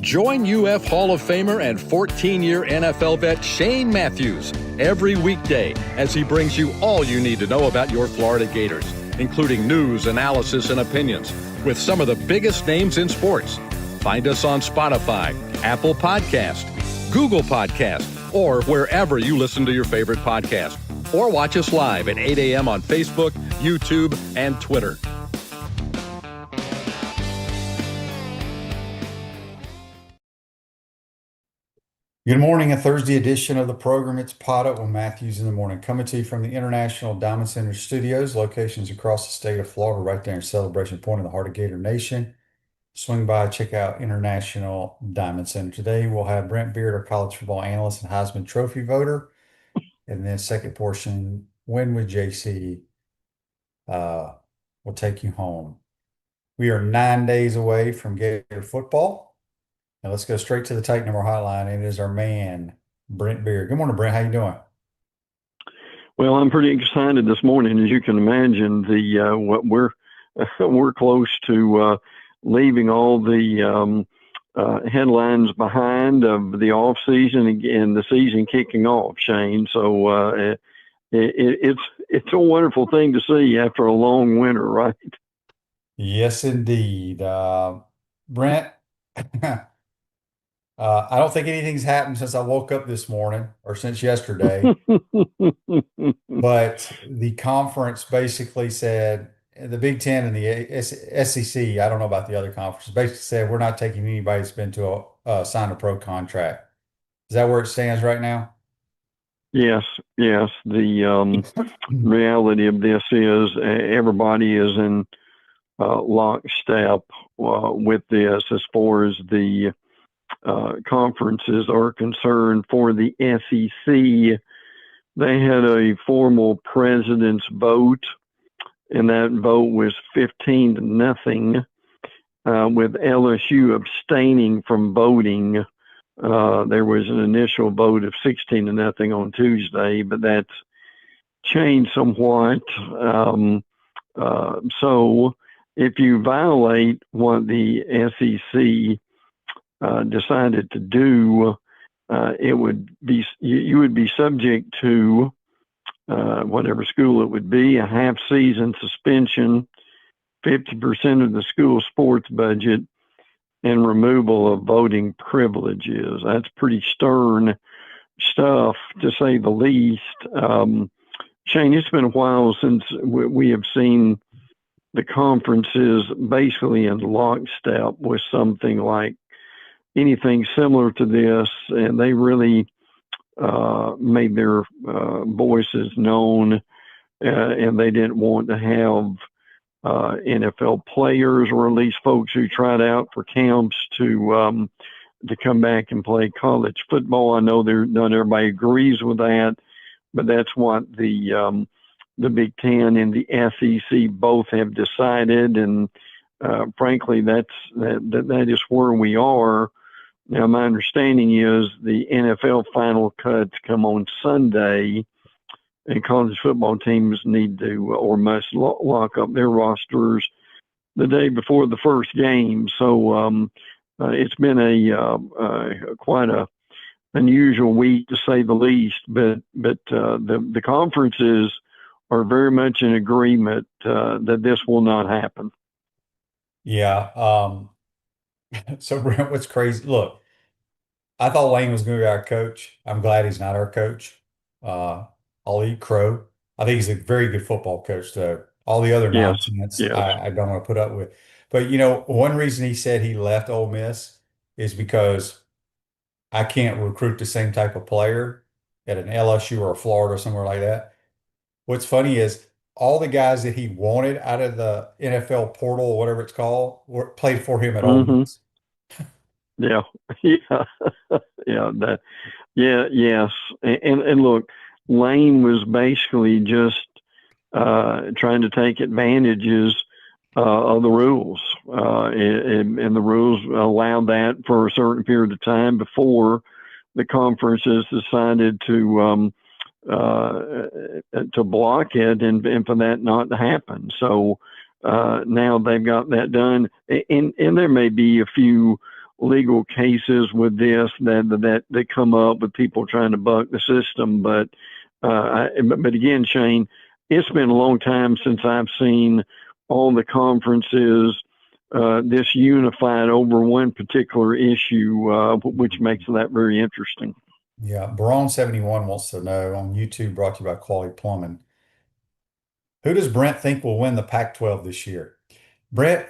Join UF Hall of Famer and 14-year NFL vet Shane Matthews every weekday as he brings you all you need to know about your Florida Gators, including news, analysis, and opinions with some of the biggest names in sports. Find us on Spotify, Apple Podcast, Google Podcast, or wherever you listen to your favorite podcast. Or watch us live at 8 a.m. on Facebook, YouTube, and Twitter. Good morning, a Thursday edition of the program. It's PodUp with Matthews in the morning, coming to you from the International Diamond Center Studios, locations across the state of Florida, right there in Celebration Point in the heart of Gator Nation. Swing by, check out International Diamond Center. Today we'll have Brent Beaird, our college football analyst and Heisman Trophy voter. And then second portion, Win with JC, will take you home. We are 9 days away from Gator football. Now let's go straight to the Take Number hotline. It is our man, Brent Beaird. Good morning, Brent. How you doing? Well, I'm pretty excited this morning, as you can imagine. What we're close to leaving all the headlines behind of the off season and the season kicking off, Shane. So it's a wonderful thing to see after a long winter, right? Yes, indeed, Brent. I don't think anything's happened since I woke up this morning or since yesterday. But the conference basically said, the Big Ten and the SEC, I don't know about the other conferences, basically said we're not taking anybody that's been to sign a pro contract. Is that where it stands right now? Yes. The reality of this is everybody is in lockstep with this as far as the conferences are concerned. For the SEC, they had a formal president's vote, and that vote was 15-0, with LSU abstaining from voting. There was an initial vote of 16-0 on Tuesday, but that's changed somewhat. So if you violate what the SEC decided to do, you would be subject to whatever school it would be, a half-season suspension, 50% of the school sports budget, and removal of voting privileges. That's pretty stern stuff, to say the least. Shane, it's been a while since we have seen the conferences basically in lockstep with something like anything similar to this, and they really made their voices known, and they didn't want to have NFL players, or at least folks who tried out for camps, to come back and play college football. I know not everybody agrees with that, but that's what the Big Ten and the SEC both have decided, and frankly, that is where we are. Now, my understanding is the NFL final cuts come on Sunday, and college football teams need to or must lock up their rosters the day before the first game. So it's been a quite a unusual week, to say the least. But the conferences are very much in agreement that this will not happen. Yeah. So Brent, what's crazy? Look, I thought Lane was going to be our coach. I'm glad he's not our coach. I'll eat crow. I think he's a very good football coach, though. All the other nonsense, I don't want to put up with. But, one reason he said he left Ole Miss is because I can't recruit the same type of player at an LSU or a Florida or somewhere like that. What's funny is all the guys that he wanted out of the NFL portal, or whatever it's called, played for him at Ole Miss. Yeah. Yes. And look, Lane was basically just trying to take advantages of the rules, and the rules allowed that for a certain period of time before the conferences decided to block it and for that not to happen. So now they've got that done. And there may be a few legal cases with this that come up with people trying to buck the system. But again, Shane, it's been a long time since I've seen all the conferences this unified over one particular issue, which makes that very interesting. Yeah, Baron71 wants to know on YouTube, brought to you by Quality Plumbing. Who does Brent think will win the Pac-12 this year? Brent,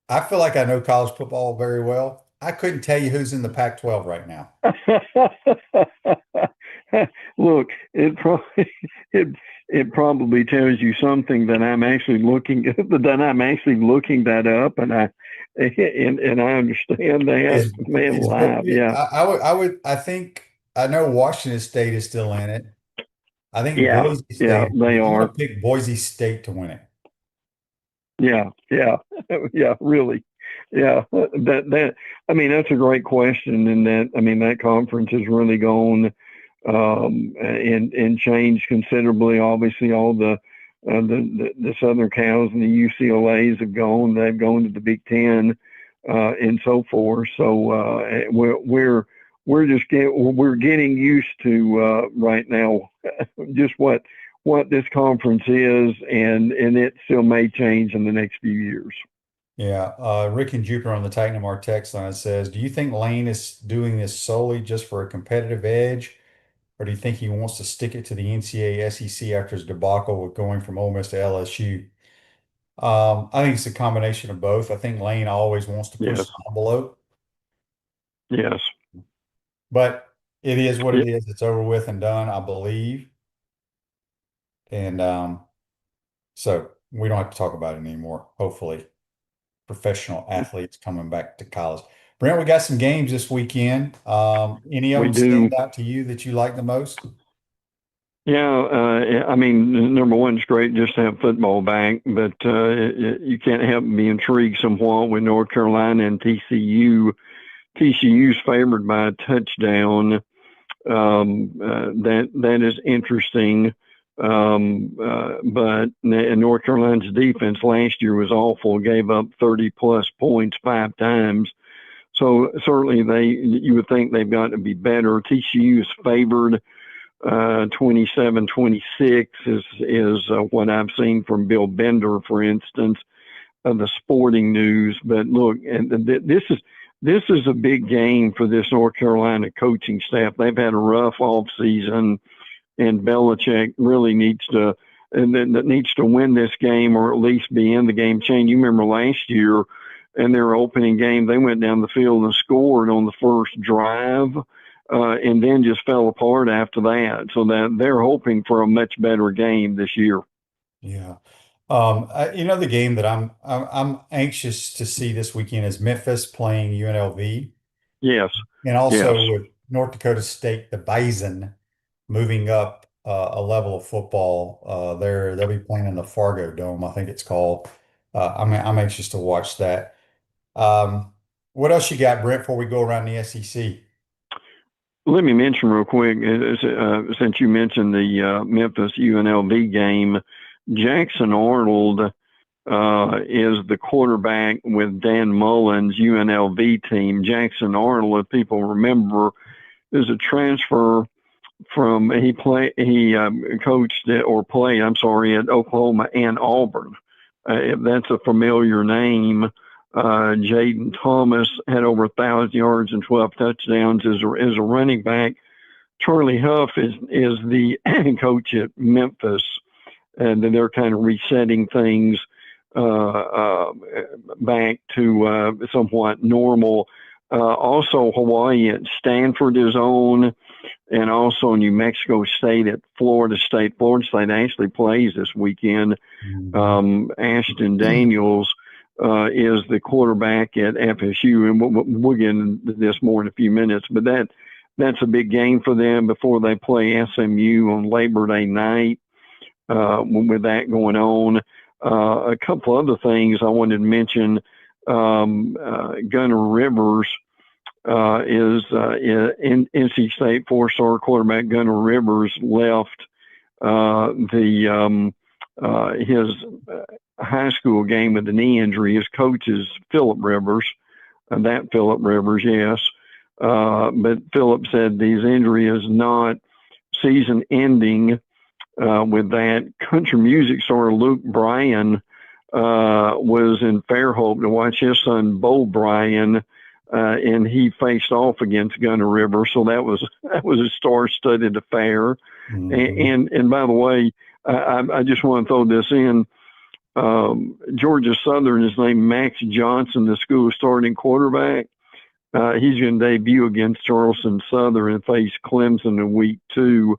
I feel like I know college football very well. I couldn't tell you who's in the Pac-12 right now. Look, it probably tells you something that I'm actually looking that up, and I understand that, man, live. Yeah. I think I know Washington State is still in it. I think Yeah, Boise State. yeah, they I'm are. gonna pick Boise State to win it. Yeah, really. Yeah, I mean, that's a great question, and that conference has really gone and changed considerably. Obviously, all the Southern Cows and the UCLA's have gone. They've gone to the Big Ten and so forth. So we're getting used to right now just what this conference is, and it still may change in the next few years. Yeah, Rick and Jupiter on the Titanamar text line says, "Do you think Lane is doing this solely just for a competitive edge, or do you think he wants to stick it to the NCAA SEC after his debacle with going from Ole Miss to LSU?" I think it's a combination of both. I think Lane always wants to push Yes. the envelope, Yes. but it is what Yeah. it is. It's over with and done, I believe. And so we don't have to talk about it anymore, hopefully. Professional athletes coming back to college. Brent, we got some games this weekend. Any of We them do. stand out to you that you like the most? Yeah, I mean, number one, it's great just to have football back, but you can't help but be intrigued somewhat with North Carolina and TCU. TCU's favored by a touchdown. That is interesting. But North Carolina's defense last year was awful, gave up 30 plus points 5 times. So certainly you would think they've got to be better. TCU is favored 27-26 is what I've seen from Bill Bender, for instance, of the Sporting News. But look, and this is a big game for this North Carolina coaching staff. They've had a rough off season, and Belichick really needs to win this game, or at least be in the game. Shane, you remember last year in their opening game, they went down the field and scored on the first drive, and then just fell apart after that. So that they're hoping for a much better game this year. Yeah. The game that I'm anxious to see this weekend is Memphis playing UNLV, Yes. and also Yes. with North Dakota State, the Bison moving up a level of football. They'll be playing in the Fargo Dome, I think it's called. I'm anxious to watch that. What else you got, Brent, before we go around the SEC? Let me mention real quick, since you mentioned the Memphis UNLV game, Jackson Arnold is the quarterback with Dan Mullen's UNLV team. Jackson Arnold, if people remember, is a transfer from he coached or played, I'm sorry, at Oklahoma and Auburn. If that's a familiar name. Jaden Thomas had over 1,000 yards and 12 touchdowns as a running back. Charlie Huff is the coach at Memphis, and then they're kind of resetting things back to somewhat normal. Also, Hawaii at Stanford is on, and also New Mexico State at Florida State. Florida State actually plays this weekend. Ashton Daniels is the quarterback at FSU, and we'll get into this more in a few minutes. But that's a big game for them before they play SMU on Labor Day night. With that going on, a couple other things I wanted to mention. Gunnar Rivers is in NC State 4-star quarterback. Gunnar Rivers left the his high school game with a knee injury. His coach is Philip Rivers, that Philip Rivers, yes. But Philip said his injury is not season ending. With that, country music star Luke Bryan was in Fairhope to watch his son Bo Bryan, and he faced off against Gunner River. So that was a star-studded affair. Mhm. And by the way, I just want to throw this in. Georgia Southern is named Max Johnson, the school's starting quarterback. He's going to debut against Charleston Southern and face Clemson in week 2.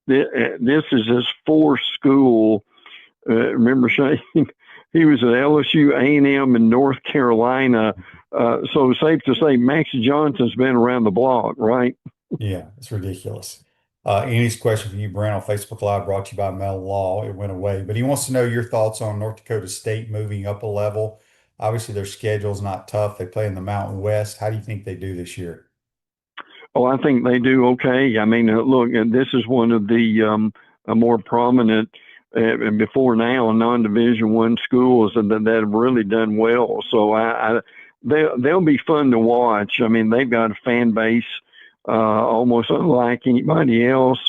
This is his fourth school. Remember, Shane, he was at LSU, A&M, and North Carolina. So safe to say Max Johnson's been around the block, right? Yeah, it's ridiculous. Andy's question for you, Brent, on Facebook Live, brought to you by Mel Law. It went away, but he wants to know your thoughts on North Dakota State moving up a level. Obviously, their schedule's not tough. They play in the Mountain West. How do you think they do this year? Oh, I think they do okay. I mean, look, this is one of the more prominent, and before now, non-Division One schools that have really done well. So they'll be fun to watch. I mean, they've got a fan base almost unlike anybody else.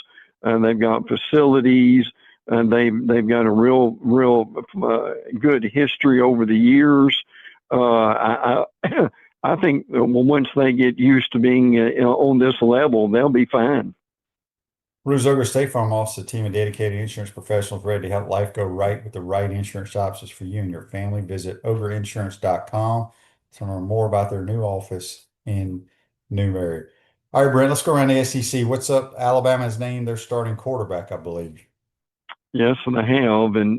They've got facilities, and they've got a real good history over the years. I think once they get used to being on this level, they'll be fine. Bruce Ogre State Farm offers a team of dedicated insurance professionals ready to help life go right with the right insurance options for you and your family. Visitogreinsurance.com to learn more about their new office in Newberry. All right, Brent, let's go around the SEC. What's up? Alabama's named their starting quarterback, I believe. Yes, and I have, and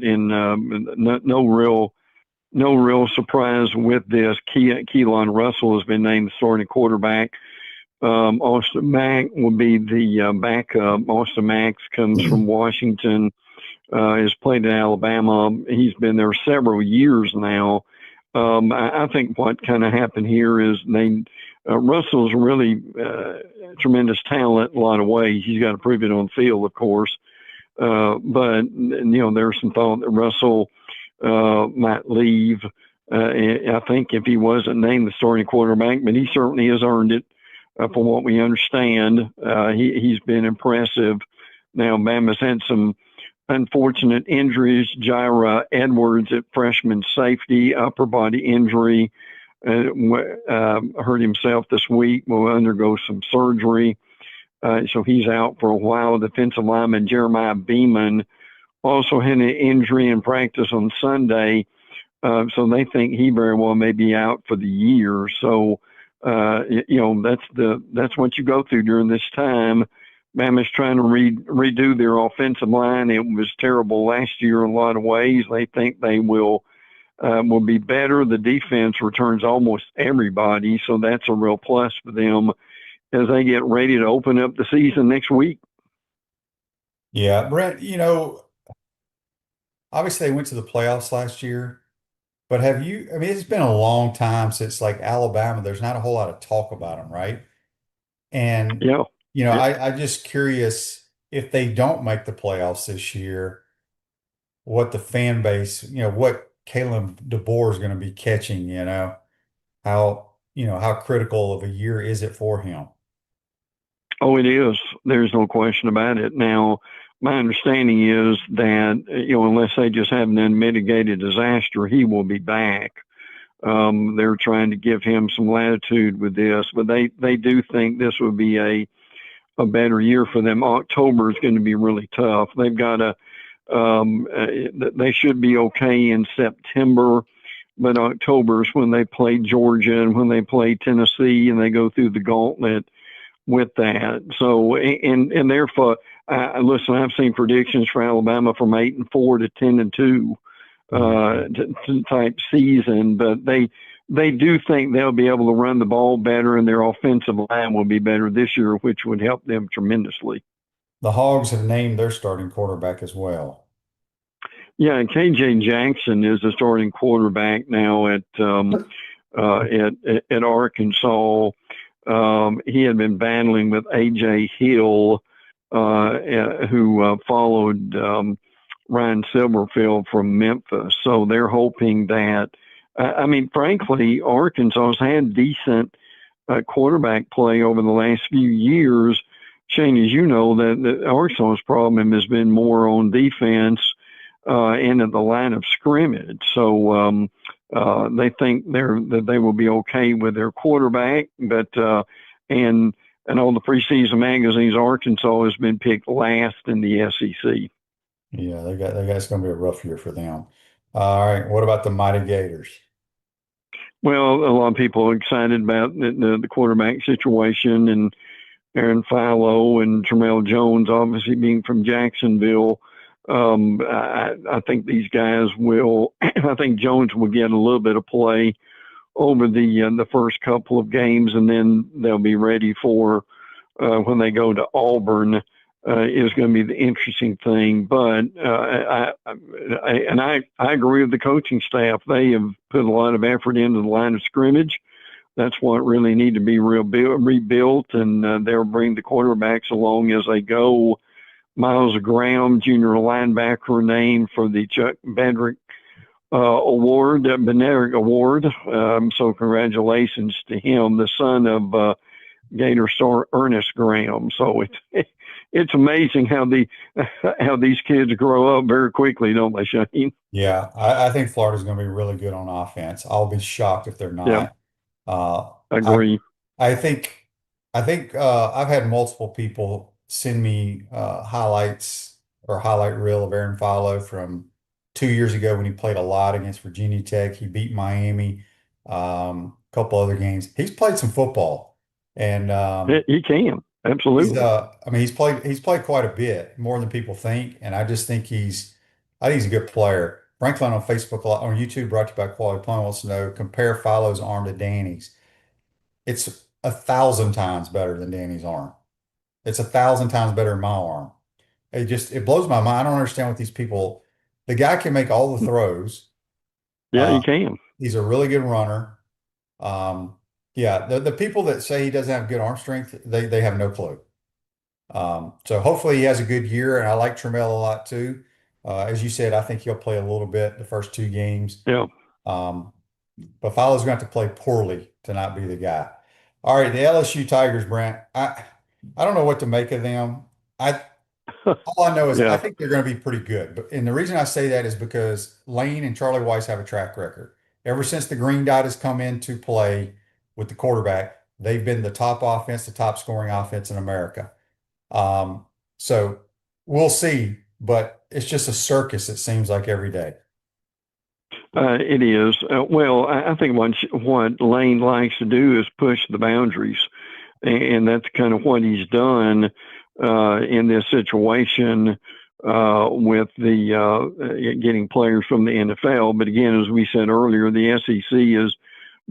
no real surprise with this. Keelan Russell has been named the starting quarterback. Austin Mack will be the backup. Austin Mack comes from Washington, has played in Alabama. He's been there several years now. I think what kind of happened here is Russell's really tremendous talent in a lot of ways. He's got to prove it on the field, of course. But there's some thought that Russell might leave. I think if he wasn't named the starting quarterback, but he certainly has earned it. From what we understand, he's been impressive. Now, Bama's had some unfortunate injuries. Jaira Edwards at freshman safety, upper body injury, hurt himself this week, will undergo some surgery. So he's out for a while. Defensive lineman Jeremiah Beeman also had an injury in practice on Sunday. So they think he very well may be out for the year. So, that's what you go through during this time. Bama's trying to redo their offensive line. It was terrible last year in a lot of ways. They think they will be better. The defense returns almost everybody, so that's a real plus for them as they get ready to open up the season next week. Yeah, Brent, obviously they went to the playoffs last year, but I mean, it's been a long time since like Alabama, there's not a whole lot of talk about them, right? And, Yeah. I'm just curious if they don't make the playoffs this year, what the fan base, what Caleb DeBoer is going to be catching, how critical of a year is it for him? Oh, it is. There's no question about it. Now, my understanding is that, unless they just have an unmitigated disaster, he will be back. They're trying to give him some latitude with this, but they do think this would be a better year for them. October is going to be really tough. They've got they should be okay in September, but October is when they play Georgia and when they play Tennessee, and they go through the gauntlet with that. So, and therefore, listen, I've seen predictions for Alabama from 8-4 to 10-2 type season, but they do think they'll be able to run the ball better, and their offensive line will be better this year, which would help them tremendously. The Hogs have named their starting quarterback as well. Yeah, and KJ Jackson is the starting quarterback now at Arkansas. He had been battling with AJ Hill, who followed Ryan Silverfield from Memphis. So they're hoping that, I mean, frankly, Arkansas has had decent quarterback play over the last few years. Shane, as you know, that Arkansas's problem has been more on defense and at the line of scrimmage. So they think that they will be okay with their quarterback, but and all the preseason magazines, Arkansas has been picked last in the SEC. Yeah, it's going to be a rough year for them. All right, what about the Mighty Gators? Well, a lot of people are excited about the quarterback situation and Aaron Philo and Tramel Jones, obviously being from Jacksonville. I think these guys will. I think Jones will get a little bit of play over the first couple of games, and then they'll be ready for when they go to Auburn. Is going to be the interesting thing, but I agree with the coaching staff. They have put a lot of effort into the line of scrimmage. That's what really need to be rebuilt, and they'll bring the quarterbacks along as they go. Miles Graham, junior linebacker, named for the Chuck Bednarik Award. So congratulations to him, the son of Gator star Ernest Graham. So it's amazing how these kids grow up very quickly, don't they, Shane? Yeah, I think Florida's going to be really good on offense. I'll be shocked if they're Yeah, not. Uh, I agree. I think I've had multiple people send me highlights or highlight reel of Aaron Philo from 2 years ago when he played a lot against Virginia Tech. He beat Miami, a couple other games. He's played some football, and He can he's absolutely. I mean he's played quite a bit more than people think, and I think he's a good player. Franklin on Facebook on YouTube, brought to you by Quality Plum, wants to know, compare Philo's arm to Danny's. It's 1,000 times better than Danny's arm. It's 1,000 times better than my arm. It blows my mind. I don't understand what these people. The guy can make all the throws. Yeah, he Uh, can. he's a really good runner. Um, yeah, the people that say he doesn't have good arm strength, they have no clue. So hopefully he has a good year, and I like Trammell a lot too. As you said, I think he'll play a little bit the first 2 games. Yeah. Um, but Filo's going to have to play poorly to not be the guy. All right, the LSU Tigers, Brent. I don't know what to make of them. I All I know is I Yeah. think they're going to be pretty good. And the reason I say that is because Lane and Charlie Weiss have a track record. Ever since the green dot has come into play with the quarterback, they've been the top offense, the top scoring offense in America. Um, so we'll see, but it's just a circus, it seems like every day. It is. Well, I think what Lane likes to do is push the boundaries, and that's kind of what he's done in this situation with the getting players from the NFL. But again, as we said earlier, the SEC has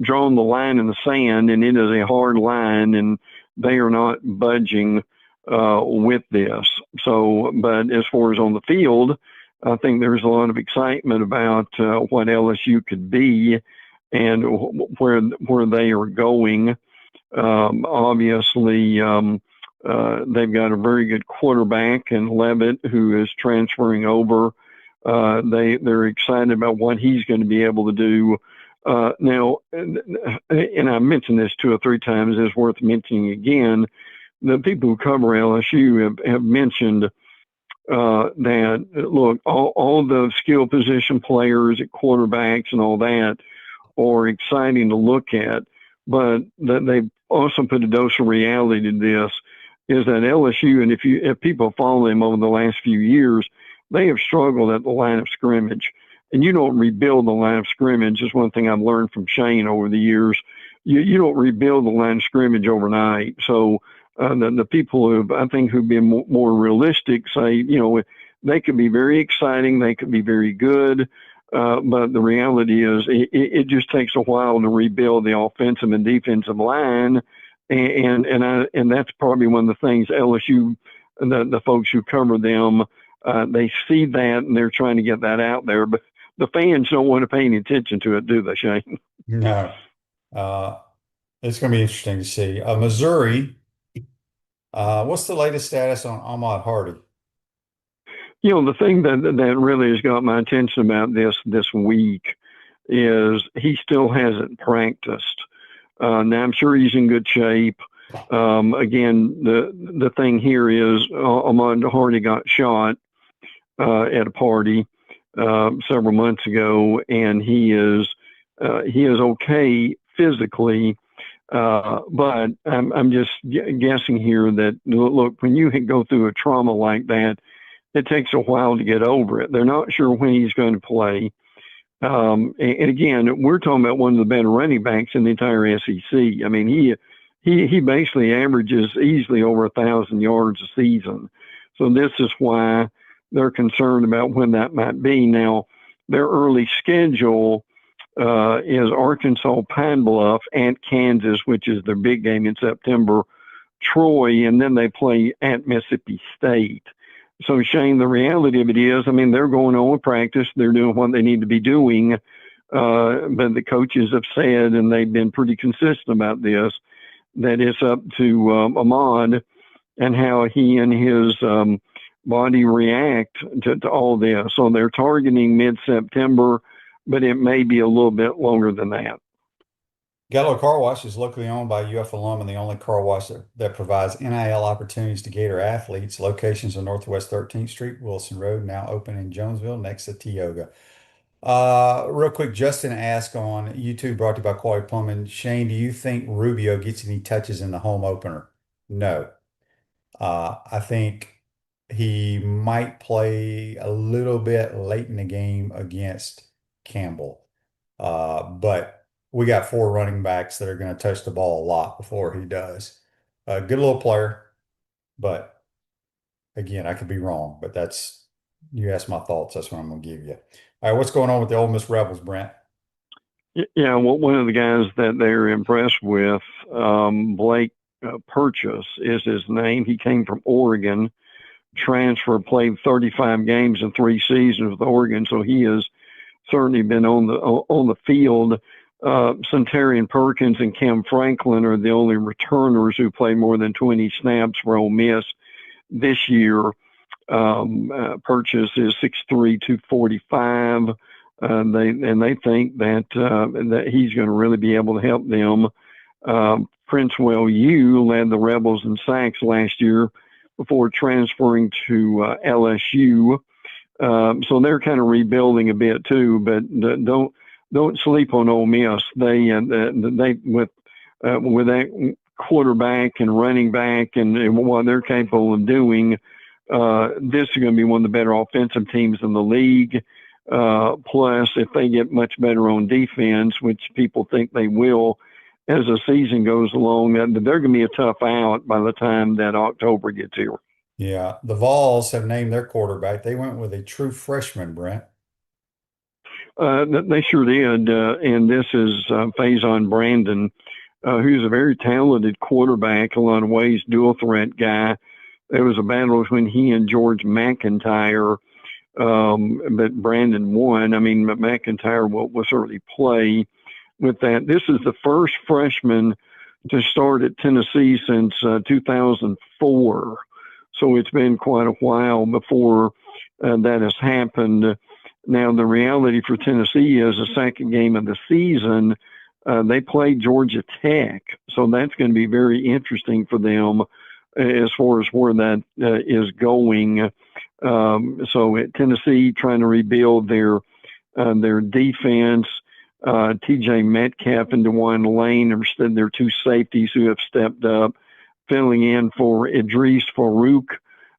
drawn the line in the sand, and it is a hard line, and they are not budging with this. So, but as far as on the field, I think there's a lot of excitement about what LSU could be and where they are going. Obviously, they've got a very good quarterback in Levitt, who is transferring over. They're excited about what he's going to be able to do. Now, and I mentioned this 2 or 3 times, it's worth mentioning again. The people who cover LSU have mentioned that, look, all the skill position players at quarterbacks and all that are exciting to look at, but that they've also put a dose of reality to this is that LSU, and if people follow them over the last few years, they have struggled at the line of scrimmage. And you don't rebuild the line of scrimmage, is one thing I've learned from Shane over the years. You don't rebuild the line of scrimmage overnight. So the people who've been more realistic say, they could be very exciting, they could be very good, but the reality is it just takes a while to rebuild the offensive and defensive line, and that's probably one of the things LSU, the folks who cover them, they see that and they're trying to get that out there, but the fans don't want to pay any attention to it, do they, Shane? No. Uh, it's going to be interesting to see. Missouri, what's the latest status on Ahmad Hardy? The thing that really has got my attention about this week is he still hasn't practiced. Now I'm sure he's in good shape. Again, the thing here is Ahmad Hardy got shot at a party several months ago, and he is okay physically. But I'm just guessing here that, look, when you go through a trauma like that, it takes a while to get over it. They're not sure when he's going to play. And again, we're talking about one of the better running backs in the entire SEC. I mean, he basically averages easily over 1,000 yards a season. So this is why they're concerned about when that might be. Now, their early schedule is Arkansas, Pine Bluff, and Kansas, which is their big game in September, Troy, and then they play at Mississippi State. So, Shane, the reality of it is, I mean, they're going on with practice. They're doing what they need to be doing. But the coaches have said, and they've been pretty consistent about this, that it's up to Ahmad and how he and his body react to all this. So they're targeting mid-September, but it may be a little bit longer than that. Gallo Car Wash is locally owned by UF alum and the only car wash that provides NIL opportunities to Gator athletes. Locations on Northwest 13th Street, Wilson Road, now open in Jonesville next to Tioga. Real quick, Justin asked on YouTube, brought to you by Quality Plumbing. Shane, do you think Rubio gets any touches in the home opener? No. I think he might play a little bit late in the game against Campbell. But we got 4 running backs that are going to touch the ball a lot before he does. Good little player, but again, I could be wrong, but you asked my thoughts. That's what I'm going to give you. All right, what's going on with the Ole Miss Rebels, Brent? Yeah, well, one of the guys that they're impressed with, Blake Purchase is his name. He came from Oregon, transfer, played 35 games in 3 seasons with Oregon, so he has certainly been on the field. Centurion Perkins and Cam Franklin are the only returners who played more than 20 snaps for Ole Miss this year. Purchase is 6'3", 245. They think that he's going to really be able to help them. Princewell U led the Rebels in sacks last year before transferring to LSU. So they're kind of rebuilding a bit too, but don't sleep on Ole Miss. They with that quarterback and running back and what they're capable of doing, this is going to be one of the better offensive teams in the league. Plus, if they get much better on defense, which people think they will, as the season goes along, they're going to be a tough out by the time that October gets here. Yeah, the Vols have named their quarterback. They went with a true freshman, Brent. They sure did, and this is Faison Brandon, who's a very talented quarterback, a lot of ways, dual threat guy. There was a battle between he and George McIntyre, but Brandon won. I mean, McIntyre will certainly play with that. This is the first freshman to start at Tennessee since 2004. So it's been quite a while before that has happened. Now, the reality for Tennessee is the second game of the season, they play Georgia Tech. So that's going to be very interesting for them as far as where that is going. So at Tennessee, trying to rebuild their defense. TJ Metcalf and DeWine Lane are their 2 safeties who have stepped up, filling in for Idris Farouk,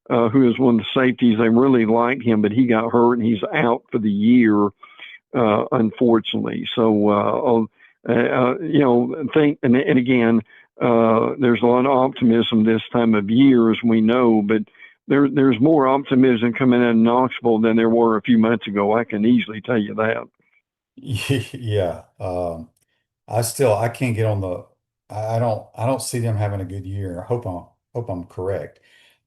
who is one of the safeties. They really liked him, but he got hurt and he's out for the year, unfortunately. So, and again, there's a lot of optimism this time of year, as we know, but there's more optimism coming out of Knoxville than there were a few months ago. I can easily tell you that. Yeah. I can't get on I don't see them having a good year. I hope I'm correct.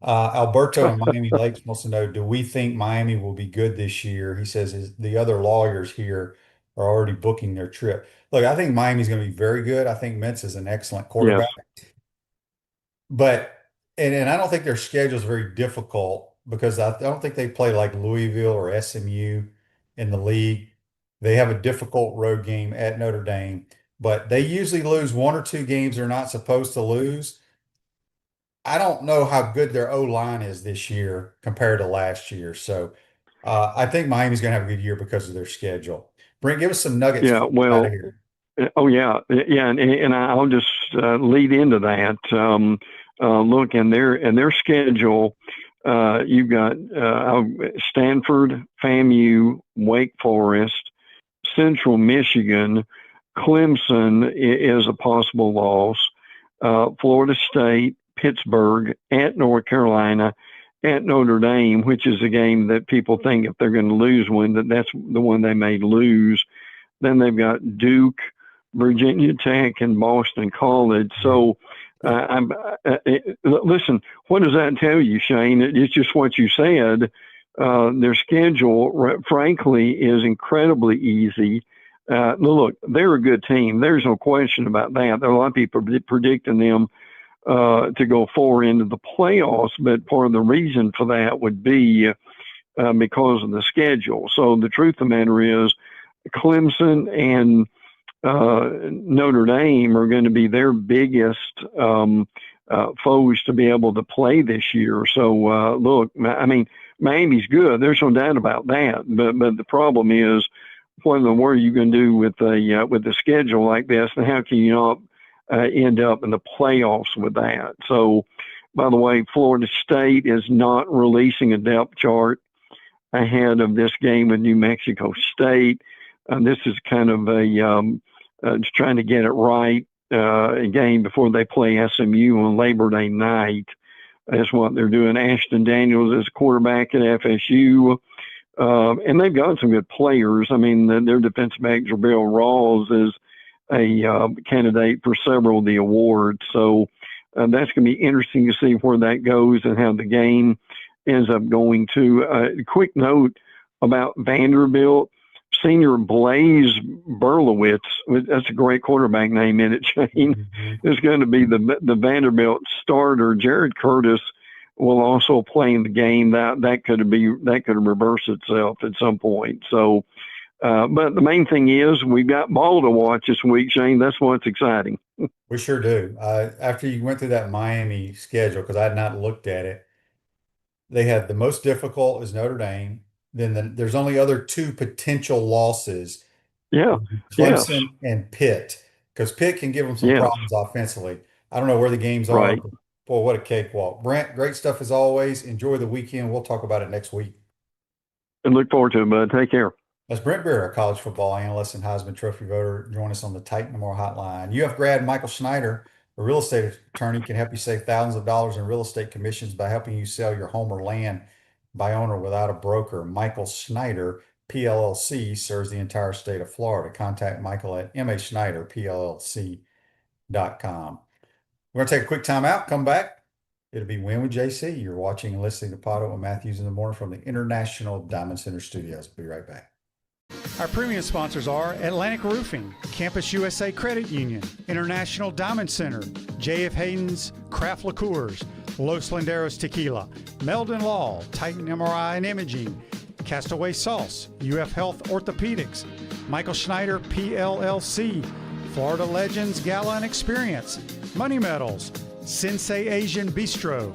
Alberto in Miami Lakes wants to know, do we think Miami will be good this year? He says the other lawyers here are already booking their trip. Look, I think Miami's going to be very good. I think Mentz is an excellent quarterback. Yes. But and I don't think their schedule is very difficult. because I don't think they play like Louisville or SMU in the league. They have a difficult road game at Notre Dame, but they usually lose one or two games they're not supposed to lose. I don't know how good their O-line is this year compared to last year. So I think Miami's going to have a good year because of their schedule. Brent, give us some nuggets Yeah, before we get out of well, here. oh yeah, and I'll just lead into that. Look, in their schedule, you've got Stanford, FAMU, Wake Forest, Central Michigan, Clemson is a possible loss, Florida State, Pittsburgh, at North Carolina, at Notre Dame, which is a game that people think if they're going to lose one, that's the one they may lose. Then they've got Duke, Virginia Tech, and Boston College. So, listen, what does that tell you, Shane? It's just what you said. Their schedule, frankly, is incredibly easy. Look, they're a good team. There's no question about that. There are a lot of people predicting them to go forward into the playoffs, but part of the reason for that would be because of the schedule. So the truth of the matter is, Clemson and Notre Dame are going to be their biggest foes to be able to play this year. So look, I mean, Miami's good. There's no doubt about that. But the problem is, what in the world are you going to do with a schedule like this, and how can you not end up in the playoffs with that? So, by the way, Florida State is not releasing a depth chart ahead of this game with New Mexico State. This is kind of just trying to get it right game before they play SMU on Labor Day night. That's what they're doing. Ashton Daniels is quarterback at FSU. And they've got some good players. I mean, their defensive back, Jabril Rawls, is a candidate for several of the awards. So that's going to be interesting to see where that goes and how the game ends up going to. Quick note about Vanderbilt. Senior Blaze Berlowitz, that's a great quarterback name in it, Shane, is going to be the Vanderbilt starter. Jared Curtis will also play in the game. That could have reversed itself at some point. So, but the main thing is we've got ball to watch this week, Shane. That's what's exciting. We sure do. After you went through that Miami schedule, because I had not looked at it, they had the most difficult is Notre Dame. Then there's only other two potential losses. Yeah. Clemson and Pitt, because Pitt can give them some problems offensively. I don't know where the games are. Right. Boy, what a cakewalk. Brent, great stuff as always. Enjoy the weekend. We'll talk about it next week. And look forward to it, bud. Take care. That's Brent Beaird, our college football analyst and Heisman Trophy voter. Join us on the Titan Memorial Hotline. UF grad Michael Schneider, a real estate attorney, can help you save thousands of dollars in real estate commissions by helping you sell your home or land by owner without a broker. Michael Schneider, PLLC, serves the entire state of Florida. Contact Michael at maschneiderpllc.com. We're going to take a quick time out, come back. It'll be Win with JC. You're watching and listening to PodUp with Matthews in the Morning from the International Diamond Center Studios. Be right back. Our premium sponsors are Atlantic Roofing, Campus USA Credit Union, International Diamond Center, J.F. Hayden's Craft Liqueurs, Los Landeros Tequila, Meldon Law, Titan MRI and Imaging, Castaway Sauce, UF Health Orthopedics, Michael Schneider PLLC, Florida Legends Gala and Experience, Money Metals, Sensei Asian Bistro.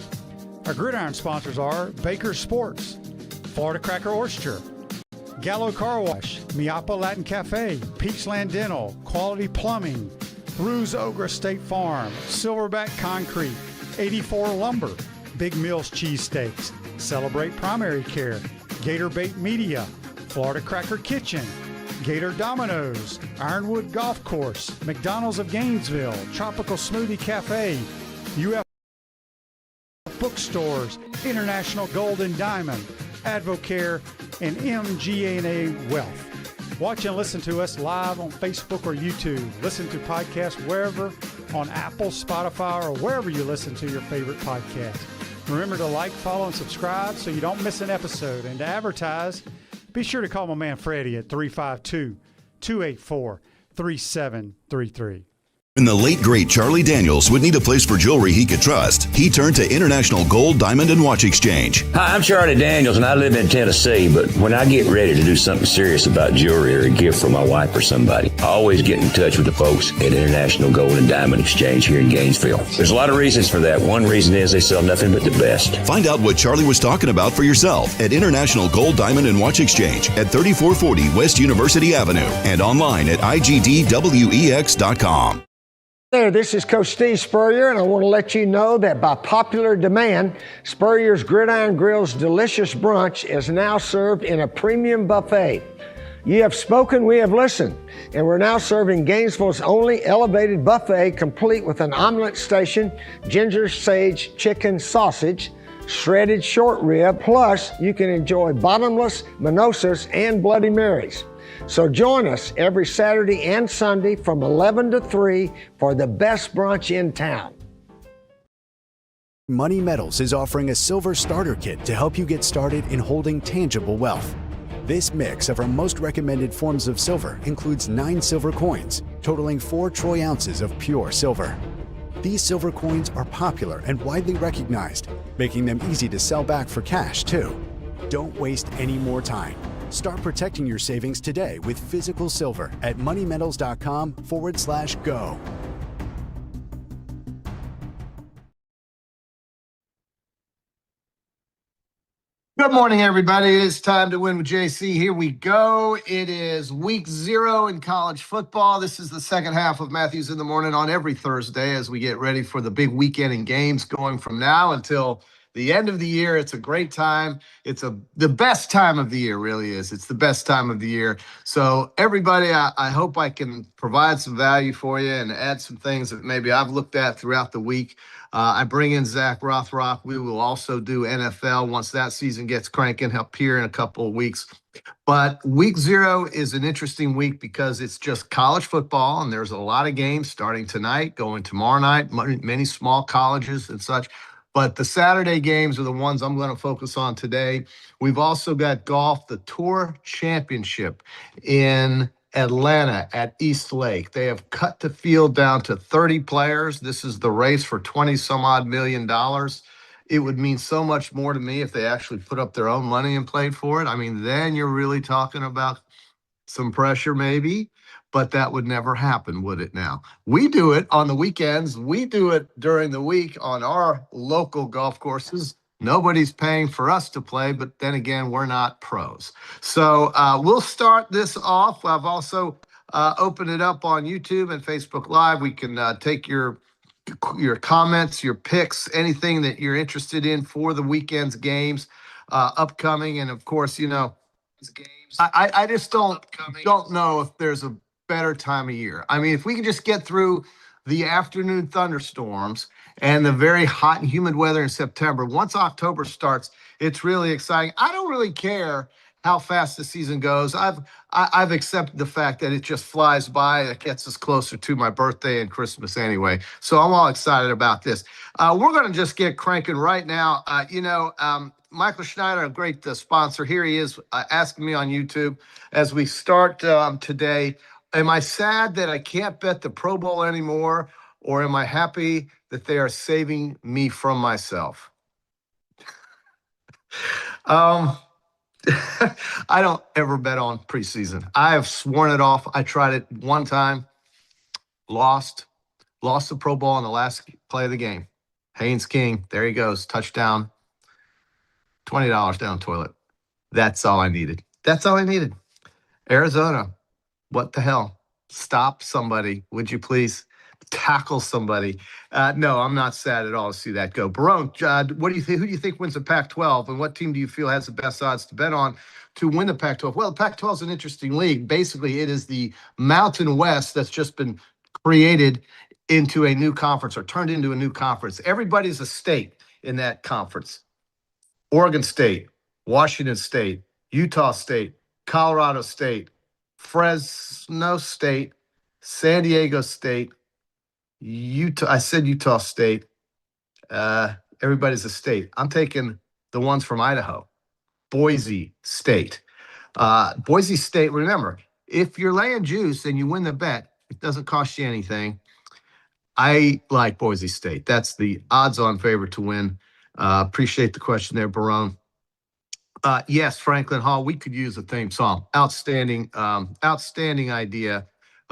Our gridiron sponsors are Baker Sports, Florida Cracker Oyster, Gallo Car Wash, Miapa Latin Cafe, Peachland Dental, Quality Plumbing, Ruse Ogre State Farm, Silverback Concrete, 84 Lumber, Big Mills Cheesesteaks, Celebrate Primary Care, Gator Bait Media, Florida Cracker Kitchen, Gator Dominoes, Ironwood Golf Course, McDonald's of Gainesville, Tropical Smoothie Cafe, UF Bookstores, International Gold and Diamond, Advocare, and MGA Wealth. Watch and listen to us live on Facebook or YouTube. Listen to podcasts wherever, on Apple, Spotify, or wherever you listen to your favorite podcast. Remember to like, follow, and subscribe so you don't miss an episode. And to advertise, be sure to call my man Freddie at 352-284-3733. When the late, great Charlie Daniels would need a place for jewelry he could trust, he turned to International Gold, Diamond, and Watch Exchange. Hi, I'm Charlie Daniels, and I live in Tennessee, but when I get ready to do something serious about jewelry or a gift for my wife or somebody, I always get in touch with the folks at International Gold and Diamond Exchange here in Gainesville. There's a lot of reasons for that. One reason is they sell nothing but the best. Find out what Charlie was talking about for yourself at International Gold, Diamond, and Watch Exchange at 3440 West University Avenue and online at igdwex.com. There, this is Coach Steve Spurrier, and I want to let you know that by popular demand, Spurrier's Gridiron Grill's delicious brunch is now served in a premium buffet. You have spoken, we have listened, and we're now serving Gainesville's only elevated buffet, complete with an omelet station, ginger sage chicken sausage, shredded short rib, plus you can enjoy bottomless mimosas and Bloody Marys. So join us every Saturday and Sunday from 11 to 3 for the best brunch in town. Money Metals is offering a silver starter kit to help you get started in holding tangible wealth. This mix of our most recommended forms of silver includes 9 silver coins, totaling 4 troy ounces of pure silver. These silver coins are popular and widely recognized, making them easy to sell back for cash, too. Don't waste any more time. Start protecting your savings today with physical silver at moneymetals.com/go. Good morning, everybody. It is time to win with JC. Here we go. It is week 0 in college football. This is the second half of Matthews in the Morning on every Thursday as we get ready for the big weekend in games going from now until the end of the year. It's a great time. It's the best time of the year, really is. It's the best time of the year. So everybody, I hope I can provide some value for you and add some things that maybe I've looked at throughout the week. I bring in Zach Rothrock. We will also do NFL once that season gets cranking up here in a couple of weeks. But week 0 is an interesting week because it's just college football, and there's a lot of games starting tonight, going tomorrow night, many small colleges and such. But the Saturday games are the ones I'm going to focus on today. We've also got golf, the Tour Championship in Atlanta at East Lake. They have cut the field down to 30 players. This is the race for $20-some-odd million. It would mean so much more to me if they actually put up their own money and played for it. I mean, then you're really talking about some pressure maybe, but that would never happen, would it now? We do it on the weekends. We do it during the week on our local golf courses. Nobody's paying for us to play, but then again, we're not pros. So we'll start this off. I've also opened it up on YouTube and Facebook Live. We can take your comments, your picks, anything that you're interested in for the weekend's games upcoming. And of course, you know, I just don't know if there's a better time of year. I mean, if we can just get through the afternoon thunderstorms and the very hot and humid weather in September, once October starts, it's really exciting. I don't really care how fast the season goes. I've accepted the fact that it just flies by. It gets us closer to my birthday and Christmas anyway. So I'm all excited about this. We're going to just get cranking right now. Michael Schneider, a great sponsor. Here he is asking me on YouTube as we start today. Am I sad that I can't bet the Pro Bowl anymore, or am I happy that they are saving me from myself? I don't ever bet on preseason. I have sworn it off. I tried it one time, lost the Pro Bowl on the last play of the game. Haynes King, there he goes, touchdown, $20 down the toilet. That's all I needed. Arizona, what the hell? Stop somebody, would you please? Tackle somebody. No, I'm not sad at all to see that go. Barone, what do you think? Who do you think wins the Pac-12, and what team do you feel has the best odds to bet on to win the Pac-12? Well, the Pac-12 is an interesting league. Basically, it is the Mountain West that's just been created into a new conference or turned into a new conference. Everybody's a state in that conference. Oregon State, Washington State, Utah State, Colorado State, Fresno State, San Diego State, Utah. I said Utah State. Everybody's a state. I'm taking the ones from Idaho. Boise State. Boise State, remember, if you're laying juice and you win the bet, it doesn't cost you anything. I like Boise State. That's the odds-on favorite to win. Appreciate the question there, Barone. Yes, Franklin Hall, we could use a theme song. Outstanding, outstanding idea.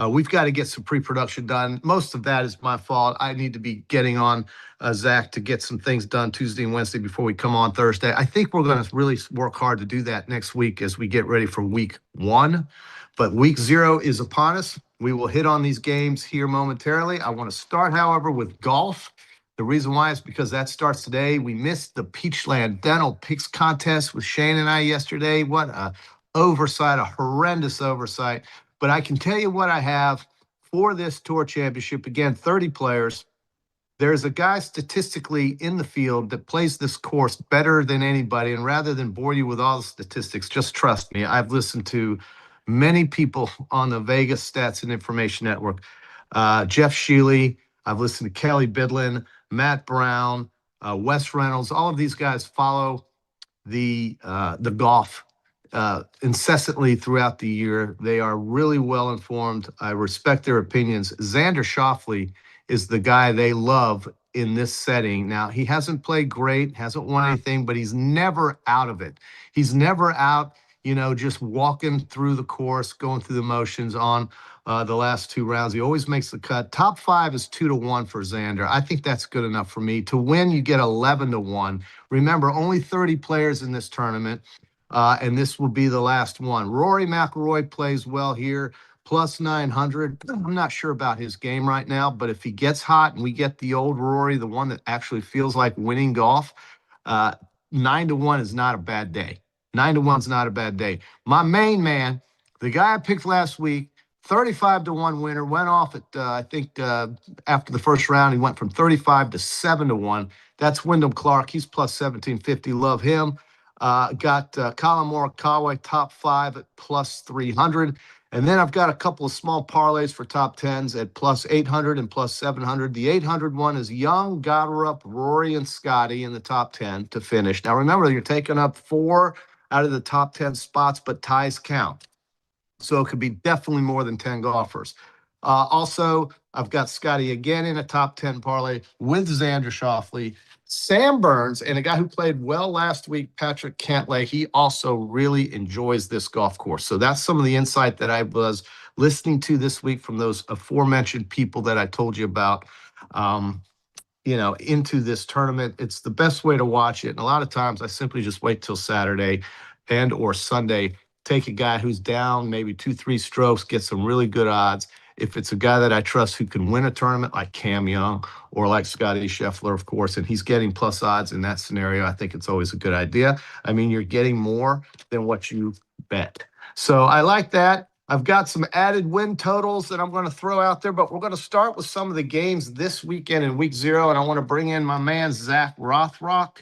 We've got to get some pre-production done. Most of that is my fault. I need to be getting on Zach to get some things done Tuesday and Wednesday before we come on Thursday. I think we're going to really work hard to do that next week as we get ready for week 1. But week 0 is upon us. We will hit on these games here momentarily. I want to start, however, with golf. The reason why is because that starts today. We missed the Peachland Dental Picks contest with Shane and I yesterday. What a oversight, a horrendous oversight. But I can tell you what I have for this tour championship. Again, 30 players. There's a guy statistically in the field that plays this course better than anybody. And rather than bore you with all the statistics, just trust me. I've listened to many people on the Vegas Stats and Information Network. Jeff Shealy, I've listened to Kelly Bidlin, Matt Brown, Wes Reynolds. All of these guys follow the golf incessantly throughout the year. They are really well informed. I respect their opinions. Xander Schauffele is the guy they love in this setting. Now, he hasn't played great, hasn't won anything, but he's never out of it. He's never out, just walking through the course, going through the motions on the last 2 rounds. He always makes the cut. Top 5 is 2-1 for Xander. I think that's good enough for me. To win, you get 11-1. Remember, only 30 players in this tournament, and this will be the last one. Rory McIlroy plays well here, plus 900. I'm not sure about his game right now, but if he gets hot and we get the old Rory, the one that actually feels like winning golf, 9-1 is not a bad day. 9-1 is not a bad day. My main man, the guy I picked last week, 35-1 winner, went off at, I think, after the first round, he went from 35 to 7-1. That's Wyndham Clark. He's plus 1750. Love him. Got Colin Morikawa, top 5 at plus 300. And then I've got a couple of small parlays for top 10s at plus 800 and plus 700. The 800 one is Young, Goddard, Rory, and Scotty in the top 10 to finish. Now, remember, you're taking up 4 out of the top 10 spots, but ties count. So it could be definitely more than 10 golfers. Also, I've got Scotty again in a top 10 parlay with Xander Schauffele. Sam Burns, and a guy who played well last week, Patrick Cantlay, he also really enjoys this golf course. So that's some of the insight that I was listening to this week from those aforementioned people that I told you about, into this tournament. It's the best way to watch it. And a lot of times I simply just wait till Saturday and or Sunday, take a guy who's down maybe 2-3 strokes, get some really good odds. If it's a guy that I trust who can win a tournament like Cam Young or like Scotty Scheffler, of course, and he's getting plus odds in that scenario, I think it's always a good idea. I mean, you're getting more than what you bet. So I like that. I've got some added win totals that I'm going to throw out there, but we're going to start with some of the games this weekend in week 0, and I want to bring in my man, Zach Rothrock,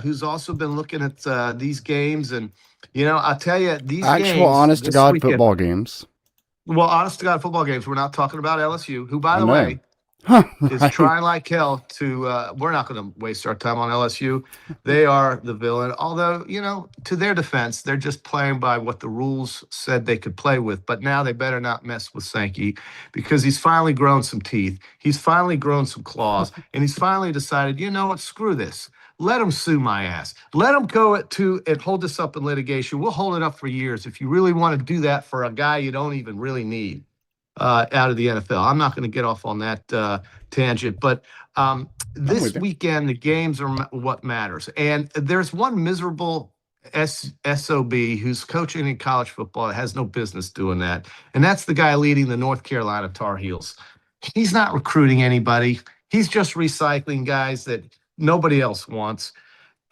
who's also been looking at these games. And, I'll tell you, these games, honest-to-God weekend, football games. Well, honest-to-God football games. We're not talking about LSU, who, by the way, is Right. trying like hell to we're not going to waste our time on LSU. They are the villain. Although, to their defense, they're just playing by what the rules said they could play with. But now they better not mess with Sankey, because he's finally grown some teeth. He's finally grown some claws. And he's finally decided, you know what, screw this. Let him sue my ass. Let him go to and hold this up in litigation. We'll hold it up for years if you really want to do that for a guy you don't even really need out of the NFL. I'm not going to get off on that tangent, but this weekend, the games are what matters. And there's one miserable SOB who's coaching in college football that has no business doing that. And that's the guy leading the North Carolina Tar Heels. He's not recruiting anybody. He's just recycling guys that nobody else wants.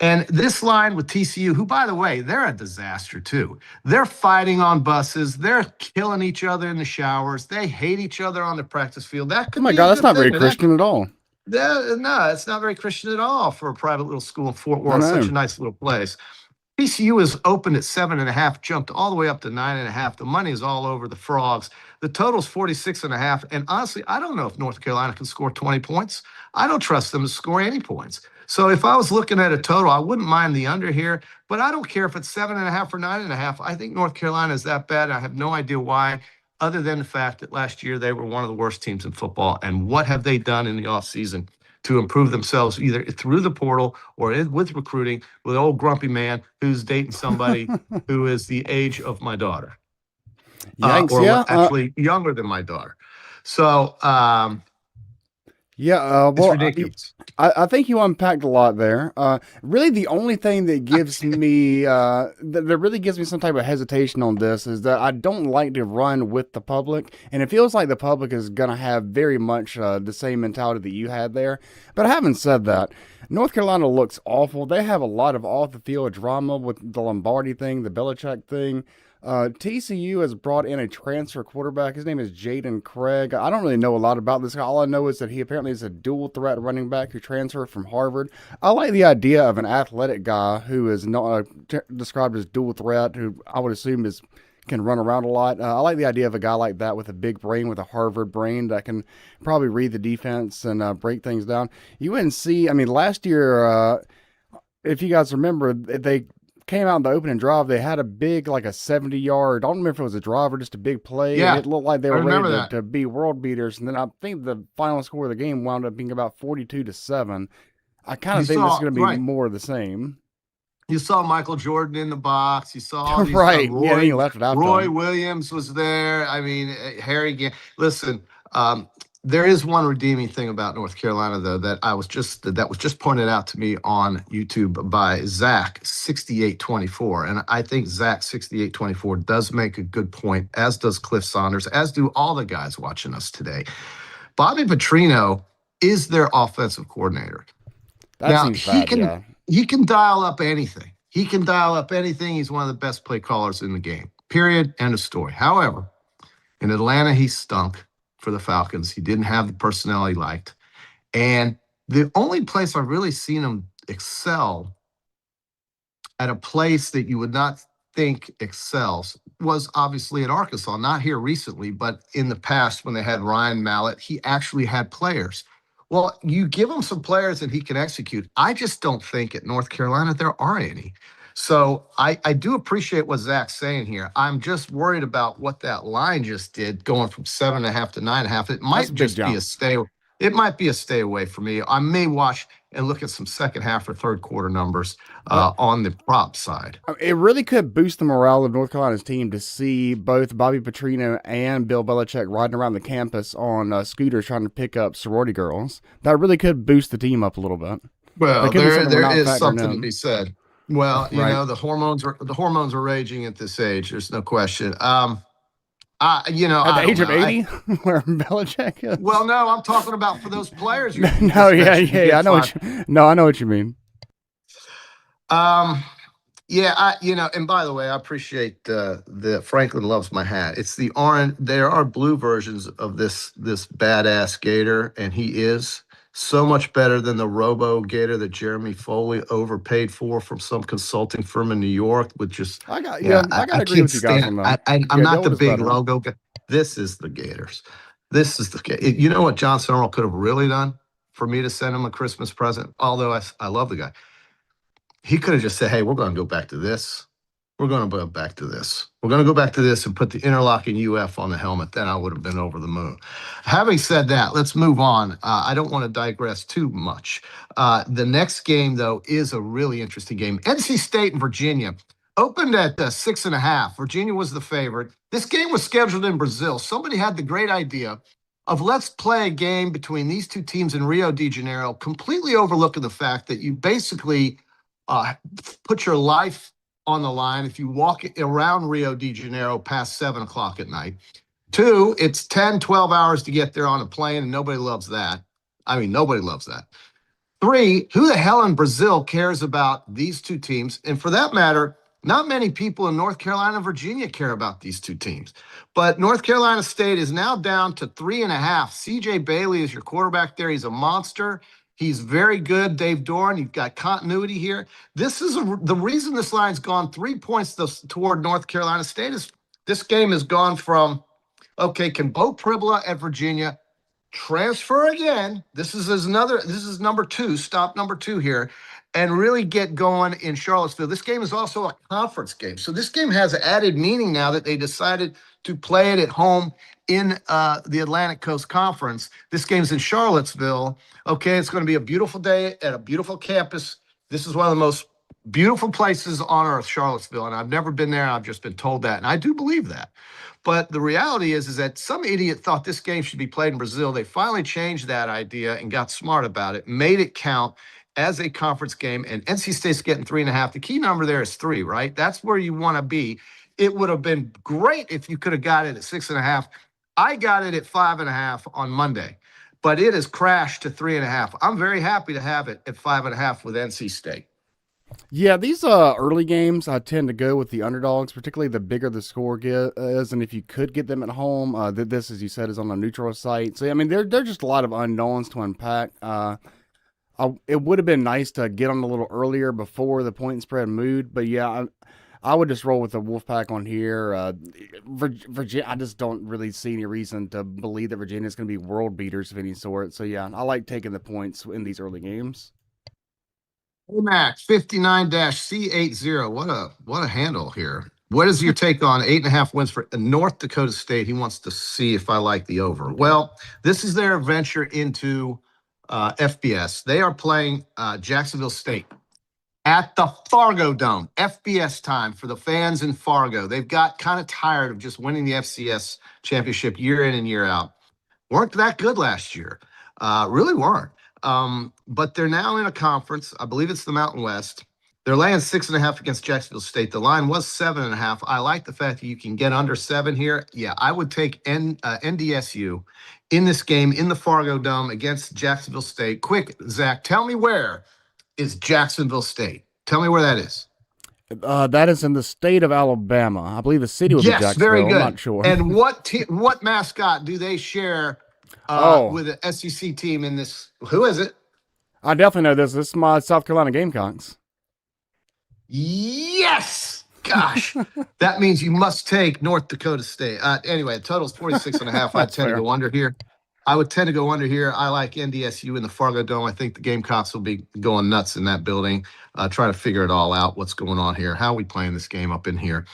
And this line with TCU, who, by the way, they're a disaster too. They're fighting on buses. They're killing each other in the showers. They hate each other on the practice field. That could Oh my be God, a that's good not very thing. Christian at all. No, it's not very Christian at all for a private little school in Fort Worth, I know. such a nice little place. TCU is opened at 7.5, jumped all the way up to 9.5. The money is all over the Frogs. The total's 46.5. And honestly, I don't know if North Carolina can score 20 points. I don't trust them to score any points. So if I was looking at a total, I wouldn't mind the under here, but I don't care if it's 7.5 or 9.5. I think North Carolina is that bad. I have no idea why. other than the fact that last year they were one of the worst teams in football. And what have they done in the offseason to improve themselves, either through the portal or with recruiting, with old grumpy man who's dating somebody who is the age of my daughter? Yikes, or yeah. actually younger than my daughter. So, well, it's ridiculous. I think you unpacked a lot there. Really, the only thing that gives me that really gives me some type of hesitation on this is that I don't like to run with the public, and it feels like the public is gonna have very much the same mentality that you had there. But having said that, North Carolina looks awful. They have a lot of off the field drama with the Lombardi thing, the Belichick thing. TCU has brought in a transfer quarterback. His name is Jaden Craig. I don't really know a lot about this guy. All I know is that he apparently is a dual threat running back who transferred from Harvard. I like the idea of an athletic guy who is not described as dual threat, who I would assume can run around a lot. I like the idea of a guy like that with a big brain, with a Harvard brain that can probably read the defense and break things down. UNC, I mean, last year, if you guys remember, they came out in the opening drive. They had a big, like a 70-yard, I don't remember if it was a drive or just a big play. Yeah, and it looked like they were ready to be world beaters. And then I think the final score of the game wound up being about 42-7. I kind of think this is going to be more of the same. You saw Michael Jordan in the box. You saw all these right. Roy, he left it out. Roy Williams was there. I mean, Harry. Listen, there is one redeeming thing about North Carolina, though, that was just pointed out to me on YouTube by Zach 6824, and I think Zach 6824 does make a good point, as does Cliff Saunders, as do all the guys watching us today. Bobby Petrino is their offensive coordinator. He can dial up anything. He can dial up anything. He's one of the best play callers in the game. Period. End of story. However, in Atlanta, he stunk for the Falcons. He didn't have the personnel he liked. And the only place I've really seen him excel at a place that you would not think excels was obviously at Arkansas. Not here recently, but in the past when they had Ryan Mallett, he actually had players. Well, you give him some players that he can execute. I just don't think at North Carolina there are any. So I do appreciate what Zach's saying here. I'm just worried about what that line just did, going from 7.5 to 9.5. It might just be a stay. It might be a stay away for me. I may watch and look at some second half or third quarter numbers on the prop side. It really could boost the morale of North Carolina's team to see both Bobby Petrino and Bill Belichick riding around the campus on scooters trying to pick up sorority girls. That really could boost the team up a little bit. Well, there is something to be said. Well, you know, the hormones are raging at this age. There's no question. At the age of 80, where Belichick is. Well, no, I'm talking about for those players. I know what you mean. And by the way, I appreciate the Franklin loves my hat. It's the orange. There are blue versions of this badass Gator, and he is so much better than the Robo Gator that Jeremy Foley overpaid for from some consulting firm in New York. With just I got to agree with you guys on that. I'm not the big logo guy. This is the Gators. This is the. You know what John Summerall could have really done for me to send him a Christmas present? Although I love the guy. He could have just said, hey, we're going to go back to this. We're going to go back to this. We're going to go back to this and put the interlocking UF on the helmet. Then I would have been over the moon. Having said that, let's move on. I don't want to digress too much. The next game, though, is a really interesting game. NC State and Virginia opened at 6.5. Virginia was the favorite. This game was scheduled in Brazil. Somebody had the great idea of let's play a game between these two teams in Rio de Janeiro, completely overlooking the fact that you basically put your life on the line if you walk around Rio de Janeiro past 7 o'clock at night. 2, it's 10, 12 hours to get there on a plane, and nobody loves that. I mean, nobody loves that. 3, who the hell in Brazil cares about these two teams? And for that matter, not many people in North Carolina and Virginia care about these two teams. But North Carolina State is now down to 3.5. C.J. Bailey is your quarterback there. He's a monster. He's very good. Dave Doran, you've got continuity here. This is the reason this line's gone 3 points toward North Carolina State is this game has gone from, okay, can Bo Pribula at Virginia transfer again? This is number 2, stop number 2 here. and really get going in Charlottesville. This game is also a conference game. So this game has added meaning now that they decided to play it at home in the Atlantic Coast Conference. This game's in Charlottesville. Okay, it's going to be a beautiful day at a beautiful campus. This is one of the most beautiful places on earth, Charlottesville, and I've never been there. I've just been told that, and I do believe that. But the reality is that some idiot thought this game should be played in Brazil. They finally changed that idea and got smart about it, made it count as a conference game, and NC State's getting 3.5. The key number there is 3, right? That's where you want to be. It would have been great if you could have got it at 6.5. I got it at 5.5 on Monday, but it has crashed to 3.5. I'm very happy to have it at 5.5 with NC State. Yeah, these early games, I tend to go with the underdogs, particularly the bigger the score is, and if you could get them at home, this, as you said, is on a neutral site. So, I mean, they're just a lot of unknowns to unpack. It would have been nice to get on a little earlier before the point spread moved, but yeah, I would just roll with the Wolfpack on here. Virginia, I just don't really see any reason to believe that Virginia is going to be world beaters of any sort. So yeah, I like taking the points in these early games. Max 59-C80. What a handle here. What is your take on 8.5 wins for North Dakota State? He wants to see if I like the over. Well, this is their venture into FBS. They are playing Jacksonville State at the Fargo Dome. FBS time for the fans in Fargo. They've got kind of tired of just winning the FCS championship year in and year out. Weren't that good last year. Really weren't. But they're now in a conference. I believe it's the Mountain West. They're laying 6.5 against Jacksonville State. The line was 7.5. I like the fact that you can get under 7 here. Yeah, I would take NDSU in this game in the Fargo Dome against Jacksonville State. Quick, Zach, tell me where is Jacksonville State? Tell me where that is. That is in the state of Alabama. I believe the city would be Jacksonville. Yes, very good. I'm not sure. And what mascot do they share with an SEC team in this? Who is it? I definitely know this. This is my South Carolina Gamecocks. Yes! Gosh, that means you must take North Dakota State. Anyway, the total is 46.5. I tend to go under here. I would tend to go under here. I like NDSU in the Fargo Dome. I think the Gamecocks will be going nuts in that building, trying to figure it all out, what's going on here, how are we playing this game up in here.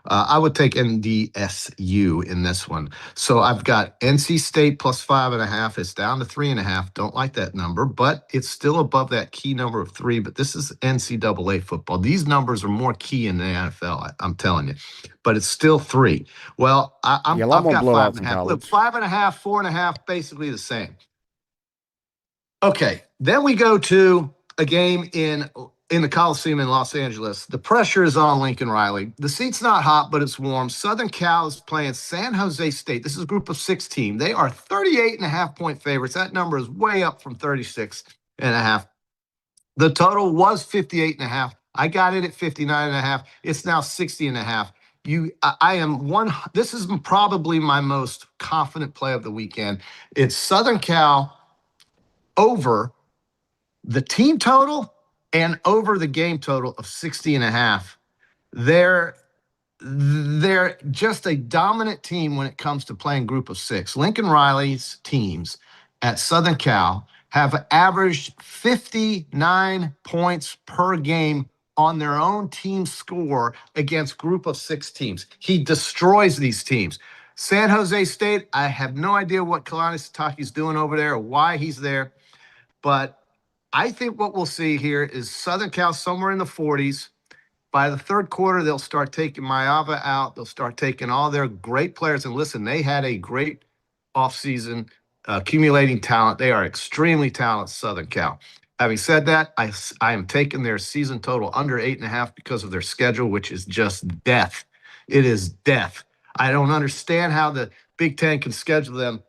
I would take NDSU in this one. So I've got NC State plus 5.5. It's down to 3.5. Don't like that number, but it's still above that key number of 3. But this is NCAA football. These numbers are more key in the NFL, I'm telling you. But it's still 3. Well, I've got 5.5. Look, 5.5, 4.5, basically the same. Okay, then we go to a game in the Coliseum in Los Angeles. The pressure is on Lincoln Riley. The seat's not hot, but it's warm. Southern Cal is playing San Jose State. This is a group of 6 team. They are 38.5-point favorites. That number is way up from 36.5. The total was 58.5. I got it at 59.5. It's now 60.5. This is probably my most confident play of the weekend. It's Southern Cal over the team total and over the game total of 60.5. They're just a dominant team when it comes to playing group of 6. Lincoln Riley's teams at Southern Cal have averaged 59 points per game on their own team score against group of 6 teams. He destroys these teams. San Jose State, I have no idea what Kalani Sitake's doing over there or why he's there, but I think what we'll see here is Southern Cal somewhere in the 40s. By the third quarter, they'll start taking Maava out. They'll start taking all their great players. And listen, they had a great offseason accumulating talent. They are extremely talented, Southern Cal. Having said that, I am taking their season total under 8.5 because of their schedule, which is just death. It is death. I don't understand how the Big Ten can schedule them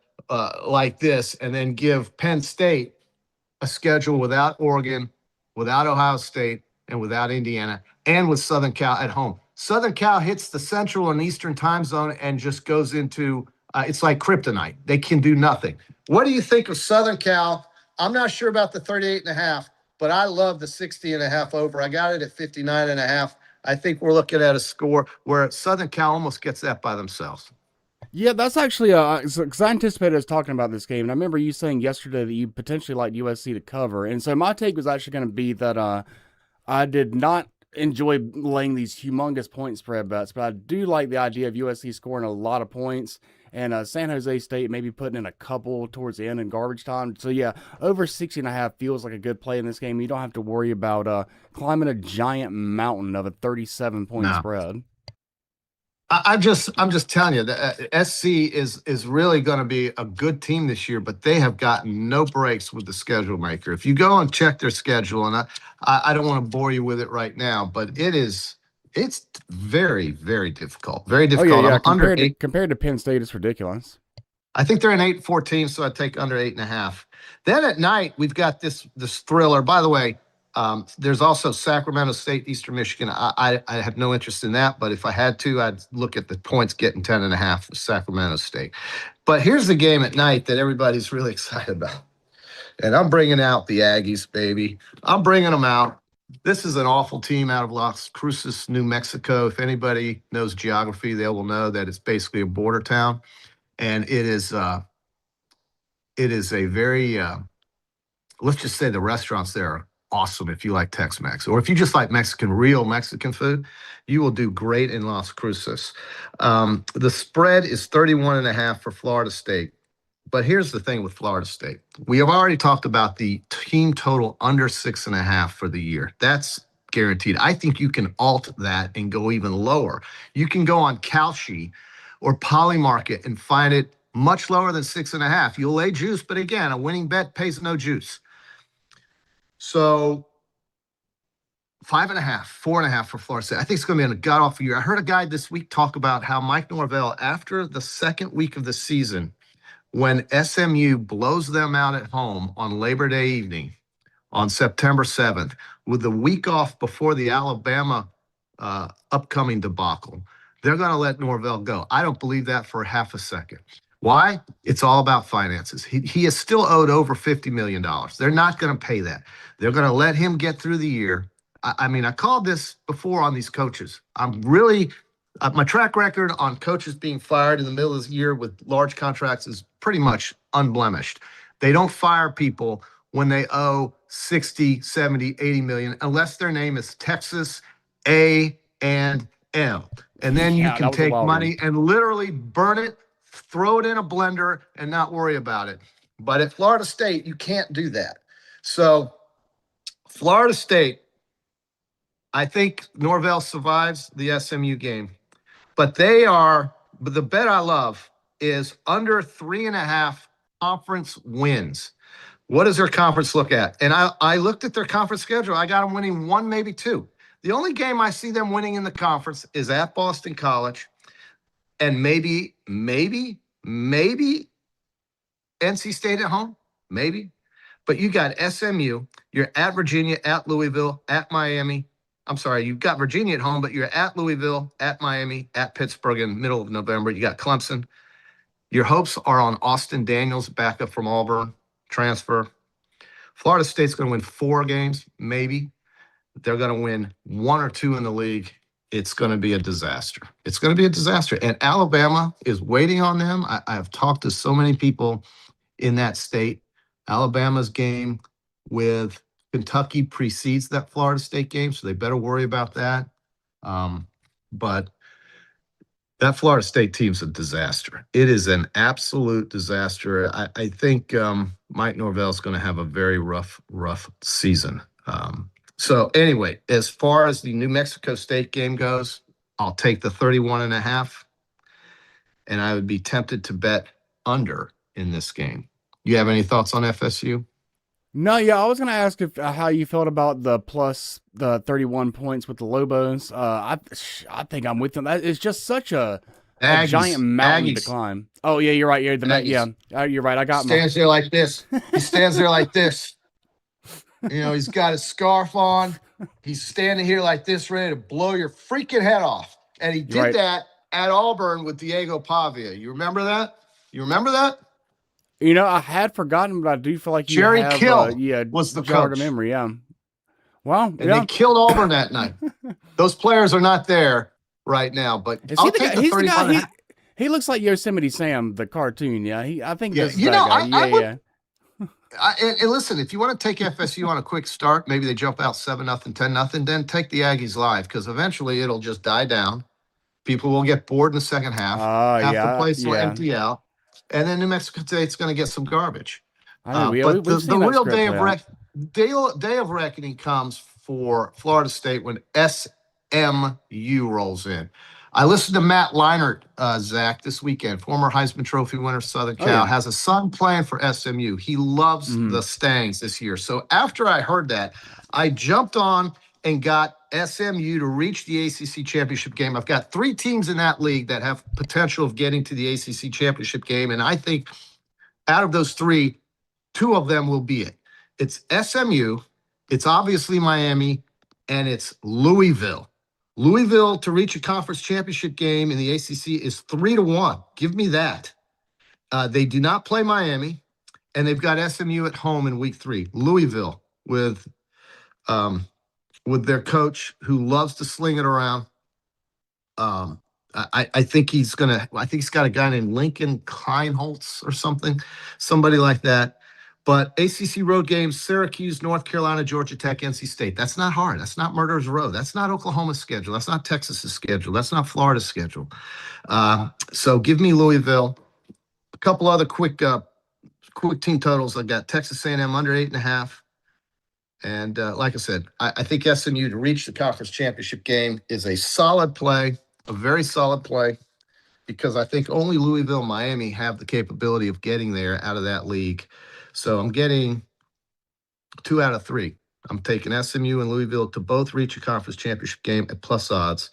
like this and then give Penn State a schedule without Oregon, without Ohio State, and without Indiana, and with Southern Cal at home. Southern Cal hits the Central and Eastern time zone and just goes into, it's like kryptonite. They can do nothing. What do you think of Southern Cal? I'm not sure about the 38.5, but I love the 60.5 over. I got it at 59.5. I think we're looking at a score where Southern Cal almost gets that by themselves. Yeah, that's actually because I anticipated us talking about this game, and I remember you saying yesterday that you potentially liked USC to cover, and so my take was actually going to be that I did not enjoy laying these humongous point spread bets, but I do like the idea of USC scoring a lot of points and San Jose State maybe putting in a couple towards the end in garbage time. So yeah, over 60.5 feels like a good play in this game. You don't have to worry about climbing a giant mountain of a 37-point spread. I'm just telling you that SC is really going to be a good team this year, but they have gotten no breaks with the schedule maker. If you go and check their schedule, and I don't want to bore you with it right now, but it's very, very difficult. Very difficult. Oh, yeah. Compared to Penn State, it's ridiculous. I think they're an 8-14, so I'd take under 8.5. Then at night, we've got this thriller. By the way, there's also Sacramento State, Eastern Michigan. I have no interest in that, but if I had to, I'd look at the points getting 10.5 for Sacramento State. But here's the game at night that everybody's really excited about. And I'm bringing out the Aggies, baby. I'm bringing them out. This is an awful team out of Las Cruces, New Mexico. If anybody knows geography, they will know that it's basically a border town. And it is a very, let's just say the restaurants there are awesome if you like Tex-Mex. Or if you just like real Mexican food, you will do great in Las Cruces. The spread is 31.5 for Florida State. But here's the thing with Florida State. We have already talked about the team total under 6.5 for the year. That's guaranteed. I think you can alt that and go even lower. You can go on Kalshi or Polymarket and find it much lower than 6.5. You'll lay juice, but again, a winning bet pays no juice. So 5.5, 4.5 for Florida State. I think it's going to be a god-awful year. I heard a guy this week talk about how Mike Norvell, after the second week of the season, when SMU blows them out at home on Labor Day evening on September 7th, with the week off before the Alabama upcoming debacle, they're going to let Norvell go. I don't believe that for half a second. Why? It's all about finances. He is still owed over $50 million. They're not going to pay that. They're going to let him get through the year. I mean, I called this before on these coaches. I'm really my track record on coaches being fired in the middle of the year with large contracts is pretty much unblemished. They don't fire people when they owe 60, 70, 80 million, unless their name is Texas A&M. And then you can take money and literally burn it, throw it in a blender, and not worry about it. But at Florida State, you can't do that. So Florida State, I think Norvell survives the SMU game. But the bet I love is under 3.5 conference wins. What does their conference look at? And I looked at their conference schedule. I got them winning 1, maybe 2. The only game I see them winning in the conference is at Boston College and maybe NC State at home, maybe. But you got SMU, you're at Virginia, at Louisville, at Miami. I'm sorry, you've got Virginia at home, but you're at Louisville, at Miami, at Pittsburgh in the middle of November. You got Clemson. Your hopes are on Austin Daniels, backup from Auburn, transfer. Florida State's going to win 4 games, maybe. They're going to win 1 or 2 in the league. It's going to be a disaster. It's going to be a disaster. And Alabama is waiting on them. I've talked to so many people in that state. Alabama's game with Kentucky precedes that Florida State game, so they better worry about that. But that Florida State team's a disaster. It is an absolute disaster. I think Mike Norvell's going to have a very rough season. So anyway, as far as the New Mexico State game goes, I'll take the 31.5, and I would be tempted to bet under in this game. You have any thoughts on FSU? No, yeah, I was going to ask if how you felt about the 31 points with the Lobos. I think I'm with them. That is just such a giant mountain to climb. Oh yeah, you're right. You're right. I got stands there like this. He stands there like this. You know, he's got his scarf on. He's standing here like this, ready to blow your freaking head off. And he did that at Auburn with Diego Pavia. You remember that? You know, I had forgotten, but I do feel like Jerry Kill was the coach. Memory, yeah. Well, and they killed Auburn that night. Those players are not there right now, but I'll take the 31. He looks like Yosemite Sam, the cartoon. Yeah, I think. Yeah, this is that guy. And listen, if you want to take FSU on a quick start, maybe they jump out 7-0, 10-0, then take the Aggies live because eventually it'll just die down. People will get bored in the second half. Half the place will empty out, and then New Mexico State's going to get some garbage. But the real day of reckoning comes for Florida State when SMU rolls in. I listened to Matt Leinart, Zach, this weekend, former Heisman Trophy winner, Southern Cal, has a son playing for SMU. He loves the Stangs this year. So after I heard that, I jumped on and got SMU to reach the ACC championship game. I've got 3 teams in that league that have potential of getting to the ACC championship game, and I think out of those 3, 2 of them will be it. It's SMU, it's obviously Miami, and it's Louisville. Louisville to reach a conference championship game in the ACC is 3-1. Give me that. They do not play Miami, and they've got SMU at home in week 3. Louisville with their coach who loves to sling it around. I think he's got a guy named Lincoln Kleinholtz or somebody like that. But ACC road games, Syracuse, North Carolina, Georgia Tech, NC State. That's not hard. That's not Murderer's Row. That's not Oklahoma's schedule. That's not Texas's schedule. That's not Florida's schedule. So give me Louisville. A couple other quick team totals. I got Texas A&M under 8.5. And like I said, I think SMU to reach the conference championship game is a solid play, a very solid play, because I think only Louisville and Miami have the capability of getting there out of that league. So I'm getting 2 out of 3. I'm taking SMU and Louisville to both reach a conference championship game at plus odds.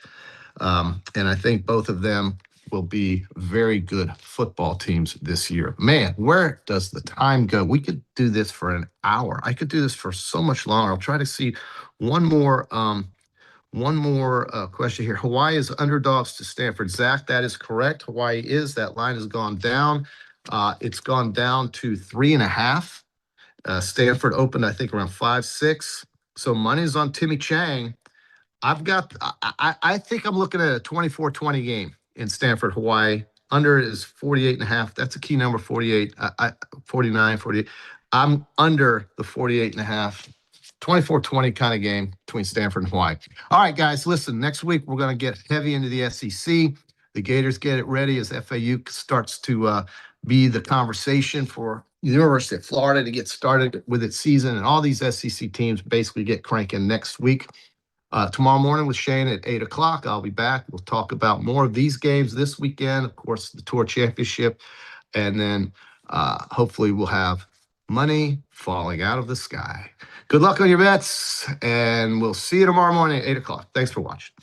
And I think both of them will be very good football teams this year. Man, where does the time go? We could do this for an hour. I could do this for so much longer. I'll try to see one more question here. Hawaii is underdogs to Stanford. Zach, that is correct. Hawaii is. That line has gone down. It's gone down to 3.5. Stanford opened, I think, around 5-6. So money's on Timmy Chang. I think I'm looking at a 24-20 game in Stanford, Hawaii. Under is 48.5. That's a key number, 48, 49, 48. I'm under the 48.5. 24-20 kind of game between Stanford and Hawaii. All right, guys, listen, next week we're going to get heavy into the SEC. The Gators get it ready as FAU starts to be the conversation for the University of Florida to get started with its season, and all these SEC teams basically get cranking next week. Tomorrow morning with Shane at 8 o'clock, I'll be back. We'll talk about more of these games this weekend, of course, the Tour Championship, and then hopefully we'll have money falling out of the sky. Good luck on your bets, and we'll see you tomorrow morning at 8 o'clock. Thanks for watching.